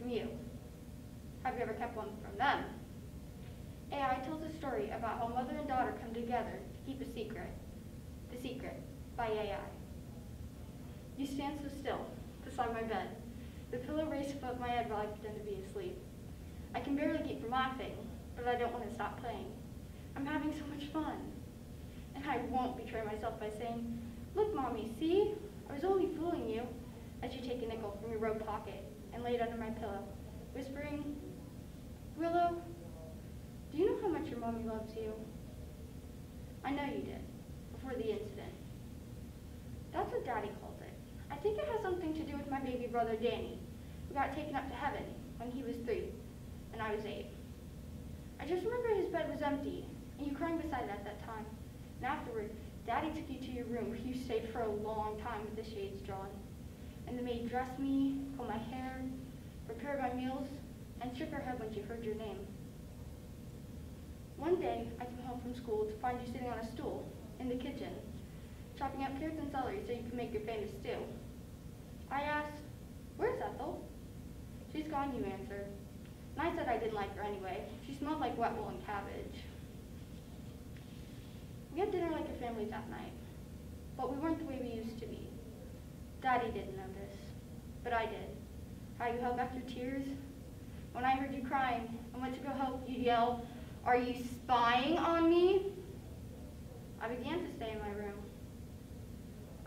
from you. Have you ever kept one from them? AI tells a story about how mother and daughter come together to keep a secret. The Secret by AI. You stand so still beside my bed. The pillow raised above my head while I pretend to be asleep. I can barely keep from laughing, but I don't want to stop playing. I'm having so much fun. And I won't betray myself by saying, "Look, Mommy, see? I was only fooling you," as you take a nickel from your robe pocket and lay it under my pillow, whispering, "Willow, do you know how much your mommy loves you?" I know you did, before the incident. That's what Daddy calls it. I think it has something to do with my baby brother Danny, who got taken up to heaven when he was 3 and I was 8. I just remember his bed was empty and you crying beside it at that time. And afterward, Daddy took you to your room where you stayed for a long time with the shades drawn. And the maid dressed me, combed my hair, prepared my meals, and shook her head when she heard your name. One day, I came home from school to find you sitting on a stool in the kitchen, chopping up carrots and celery so you could make your famous stew. I asked, "Where's Ethel?" "She's gone," you answered. And I said I didn't like her anyway. She smelled like wet wool and cabbage. We had dinner like a family that night, but we weren't the way we used to be. Daddy didn't notice, but I did. How you held back your tears. When I heard you crying and went to go help, you'd yell, "Are you spying on me?" I began to stay in my room.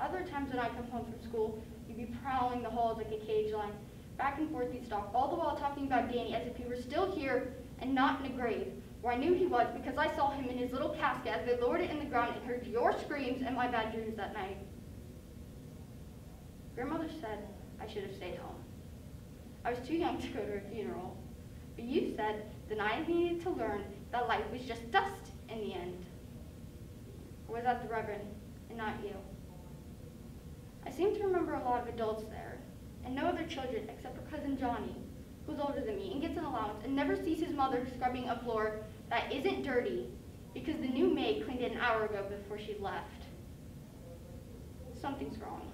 Other times when I come home from school, you'd be prowling the halls like a cage lion. Back and forth you'd stalk, all the while talking about Danny as if he were still here and not in a grave, where I knew he was because I saw him in his little casket as they lowered it in the ground and heard your screams and my bad dreams that night. Grandmother said I should have stayed home. I was too young to go to a funeral. But you said that I needed to learn that life was just dust in the end. Or was that the Reverend and not you? I seem to remember a lot of adults there, and no other children except for cousin Johnny, who's older than me and gets an allowance and never sees his mother scrubbing a floor that isn't dirty because the new maid cleaned it an hour ago before she left. Something's wrong,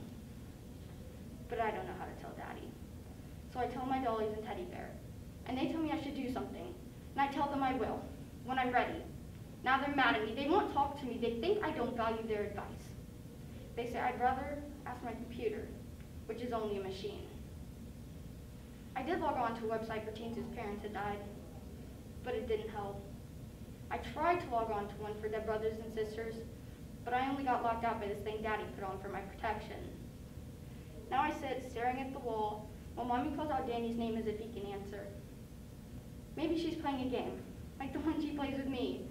but I don't know how to tell Daddy. So I tell my dollies and teddy bear, and they tell me I should do something, and I tell them I will, when I'm ready. Now they're mad at me. They won't talk to me. They think I don't value their advice. They say I'd rather ask my computer, which is only a machine. I did log on to a website for teens whose parents had died, but it didn't help. I tried to log on to one for dead brothers and sisters, but I only got locked out by this thing Daddy put on for my protection. Now I sit staring at the wall while Mommy calls out Danny's name as if he can answer. Maybe she's playing a game, like the one she plays with me,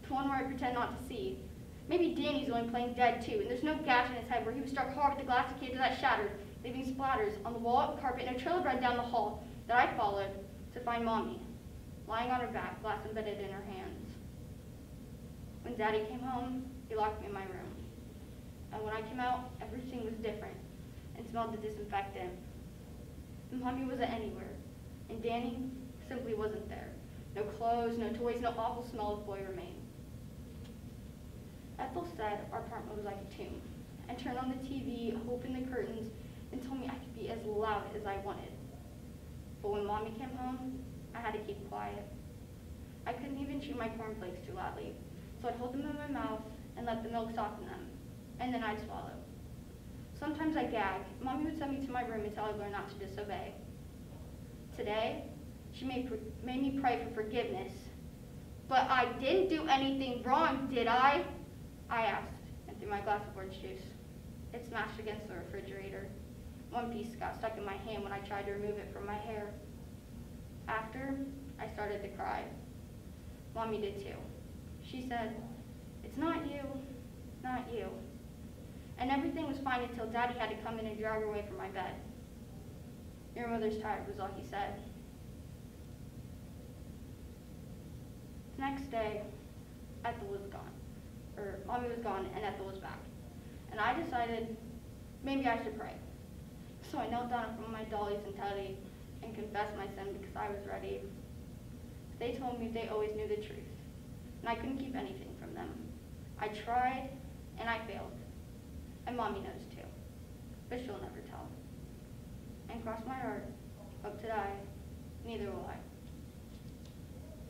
the one where I pretend not to see. Maybe Danny's only playing dead too, and there's no gash in his head where he was struck hard with the glass cage that shattered, leaving splatters on the wall, carpet, and a trail of red down the hall that I followed to find Mommy, lying on her back, glass embedded in her hands. When Daddy came home, he locked me in my room. And when I came out, everything was different and smelled of disinfectant. And Mommy wasn't anywhere, and Danny simply wasn't there. No clothes, no toys, no awful smell of boy remained. Ethel said our apartment was like a tomb, and turned on the TV, opened the curtains, and told me I could be as loud as I wanted. But when Mommy came home, I had to keep quiet. I couldn't even chew my cornflakes too loudly, so I'd hold them in my mouth and let the milk soften them, and then I'd swallow. Sometimes I'd gag. Mommy would send me to my room until I learned not to disobey. Today, she made me pray for forgiveness. But I didn't do anything wrong, did I? I asked, and threw my glass of orange juice. It smashed against the refrigerator. One piece got stuck in my hand when I tried to remove it from my hair. After, I started to cry. Mommy did too. She said, "It's not you, not you." And everything was fine until Daddy had to come in and drag her away from my bed. "Your mother's tired," was all he said. The next day, Ethel was gone. Mommy was gone and Ethel was back. And I decided maybe I should pray. So I knelt down in front of my dollies and Teddy and confessed my sin because I was ready. They told me they always knew the truth, and I couldn't keep anything from them. I tried, and I failed. And Mommy knows too, but she'll never tell. And cross my heart, hope to die, Neither will I.